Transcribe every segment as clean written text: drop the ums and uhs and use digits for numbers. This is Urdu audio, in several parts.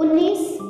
19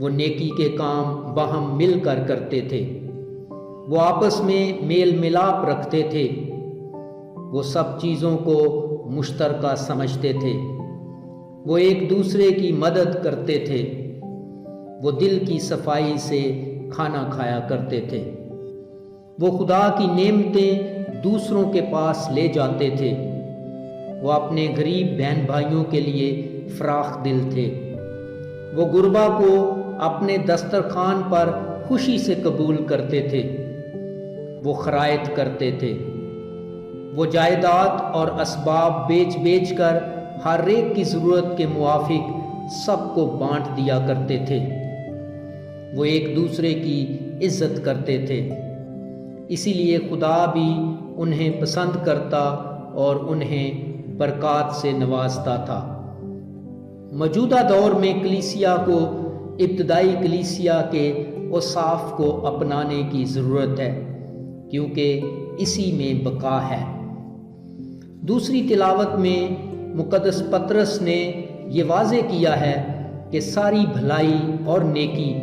وہ نیکی کے کام باہم مل کر کرتے تھے، وہ آپس میں میل ملاپ رکھتے تھے، وہ سب چیزوں کو مشترکہ سمجھتے تھے، وہ ایک دوسرے کی مدد کرتے تھے، وہ دل کی صفائی سے کھانا کھایا کرتے تھے، وہ خدا کی نعمتیں دوسروں کے پاس لے جاتے تھے، وہ اپنے غریب بہن بھائیوں کے لیے فراخ دل تھے، وہ غربا کو اپنے دسترخوان پر خوشی سے قبول کرتے تھے، وہ خرائط کرتے تھے، وہ جائیداد اور اسباب بیچ کر ہر ایک کی ضرورت کے موافق سب کو بانٹ دیا کرتے تھے، وہ ایک دوسرے کی عزت کرتے تھے، اسی لیے خدا بھی انہیں پسند کرتا اور انہیں برکات سے نوازتا تھا۔ موجودہ دور میں کلیسیا کو ابتدائی کلیسیا کے اوصاف کو اپنانے کی ضرورت ہے، کیونکہ اسی میں بقا ہے۔ دوسری تلاوت میں مقدس پطرس نے یہ واضح کیا ہے کہ ساری بھلائی اور نیکی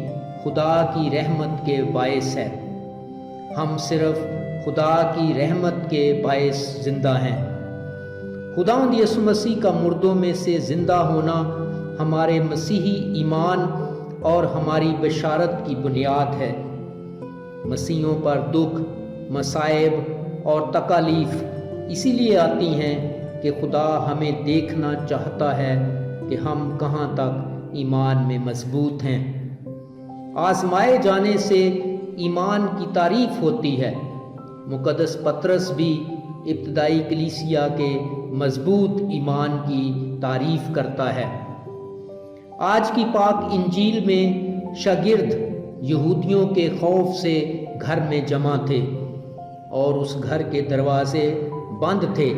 خدا کی رحمت کے باعث ہے۔ ہم صرف خدا کی رحمت کے باعث زندہ ہیں۔ خداوند یسوع مسیح کا مردوں میں سے زندہ ہونا ہمارے مسیحی ایمان اور ہماری بشارت کی بنیاد ہے۔ مسیحوں پر دکھ، مصائب اور تکالیف اسی لیے آتی ہیں کہ خدا ہمیں دیکھنا چاہتا ہے کہ ہم کہاں تک ایمان میں مضبوط ہیں۔ آزمائے جانے سے ایمان کی تعریف ہوتی ہے۔ مقدس پطرس بھی ابتدائی کلیسیا کے مضبوط ایمان کی تعریف کرتا ہے۔ آج کی پاک انجیل میں شاگرد یہودیوں کے خوف سے گھر میں جمع تھے اور اس گھر کے دروازے بند تھے۔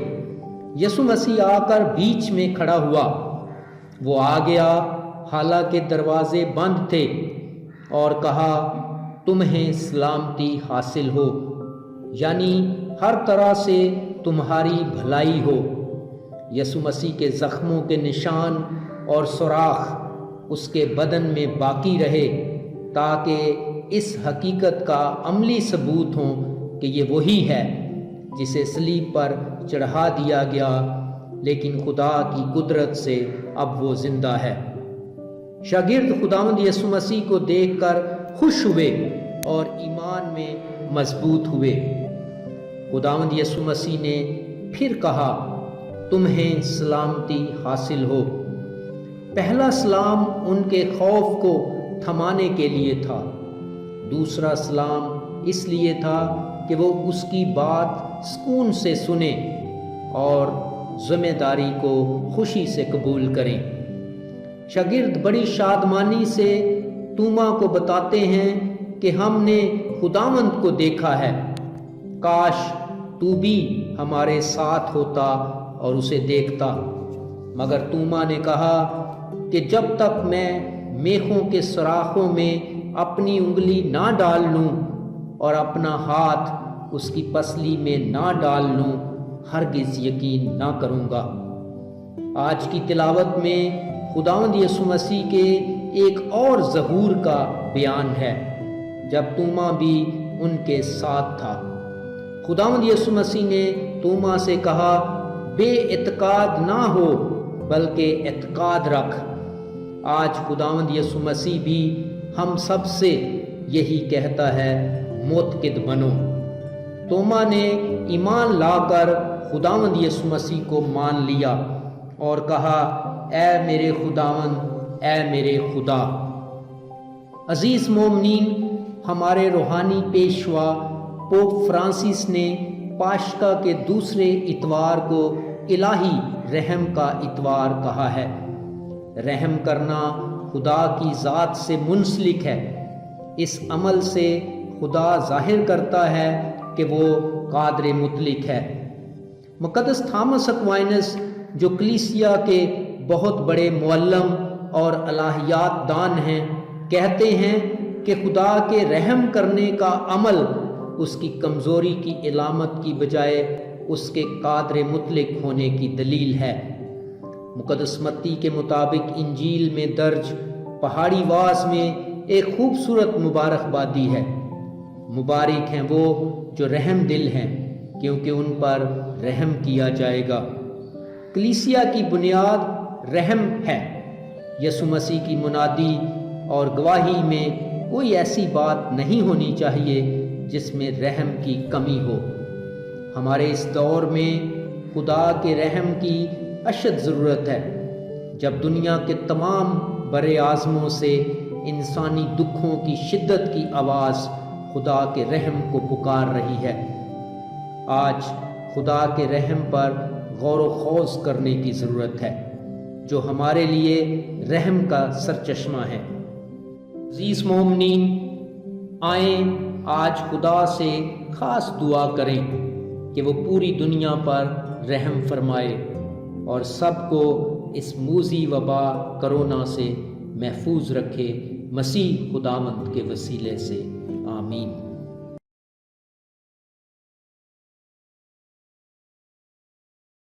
یسوع مسیح آ کر بیچ میں کھڑا ہوا، وہ آ گیا حالانکہ دروازے بند تھے اور کہا، تمہیں سلامتی حاصل ہو، یعنی ہر طرح سے تمہاری بھلائی ہو۔ یسوع مسیح کے زخموں کے نشان اور سوراخ اس کے بدن میں باقی رہے تاکہ اس حقیقت کا عملی ثبوت ہو کہ یہ وہی ہے جسے صلیب پر چڑھا دیا گیا، لیکن خدا کی قدرت سے اب وہ زندہ ہے۔ شاگرد خداوند یسوع مسیح کو دیکھ کر خوش ہوئے اور ایمان میں مضبوط ہوئے۔ خداوند یسوع مسیح نے پھر کہا، تمہیں سلامتی حاصل ہو۔ پہلا سلام ان کے خوف کو تھمانے کے لیے تھا، دوسرا سلام اس لیے تھا کہ وہ اس کی بات سکون سے سنیں اور ذمہ داری کو خوشی سے قبول کریں۔ شاگرد بڑی شادمانی سے توما کو بتاتے ہیں کہ ہم نے خداوند کو دیکھا ہے، کاش تو بھی ہمارے ساتھ ہوتا اور اسے دیکھتا۔ مگر توما نے کہا کہ جب تک میں میخوں کے سوراخوں میں اپنی انگلی نہ ڈال لوں اور اپنا ہاتھ اس کی پسلی میں نہ ڈال لوں، ہرگز یقین نہ کروں گا۔ آج کی تلاوت میں خداوند یسوع مسیح کے ایک اور ظہور کا بیان ہے جب توما بھی ان کے ساتھ تھا۔ خداوند یسوع مسیح نے توما سے کہا، بے اعتقاد نہ ہو بلکہ اعتقاد رکھ۔ آج خداوند یسوع مسیح بھی ہم سب سے یہی کہتا ہے، معتقد بنو۔ توما نے ایمان لا کر خداوند یسوع مسیح کو مان لیا اور کہا، اے میرے خداوند، اے میرے خدا۔ عزیز مومنین، ہمارے روحانی پیشوا پوپ فرانسس نے پاشکا کے دوسرے اتوار کو الہی رحم کا اتوار کہا ہے۔ رحم کرنا خدا کی ذات سے منسلک ہے۔ اس عمل سے خدا ظاہر کرتا ہے کہ وہ قادر مطلق ہے۔ مقدس تھامس ایکوائنس جو کلیسیا کے بہت بڑے معلم اور الہیات دان ہیں، کہتے ہیں کہ خدا کے رحم کرنے کا عمل اس کی کمزوری کی علامت کی بجائے اس کے قادر مطلق ہونے کی دلیل ہے۔ مقدس متی کے مطابق انجیل میں درج پہاڑی واس میں ایک خوبصورت مبارکبادی ہے۔ مبارک ہیں وہ جو رحم دل ہیں، کیونکہ ان پر رحم کیا جائے گا۔ کلیسیا کی بنیاد رحم ہے۔ یسوع مسیح کی منادی اور گواہی میں کوئی ایسی بات نہیں ہونی چاہیے جس میں رحم کی کمی ہو۔ ہمارے اس دور میں خدا کے رحم کی اشد ضرورت ہے، جب دنیا کے تمام برے اعظموں سے انسانی دکھوں کی شدت کی آواز خدا کے رحم کو پکار رہی ہے۔ آج خدا کے رحم پر غور و خوض کرنے کی ضرورت ہے، جو ہمارے لیے رحم کا سرچشمہ ہے۔ عزیز مومنین، آئیں آج خدا سے خاص دعا کریں کہ وہ پوری دنیا پر رحم فرمائے اور سب کو اس موذی وبا کرونا سے محفوظ رکھے، مسیح خداوند کے وسیلے سے، آمین۔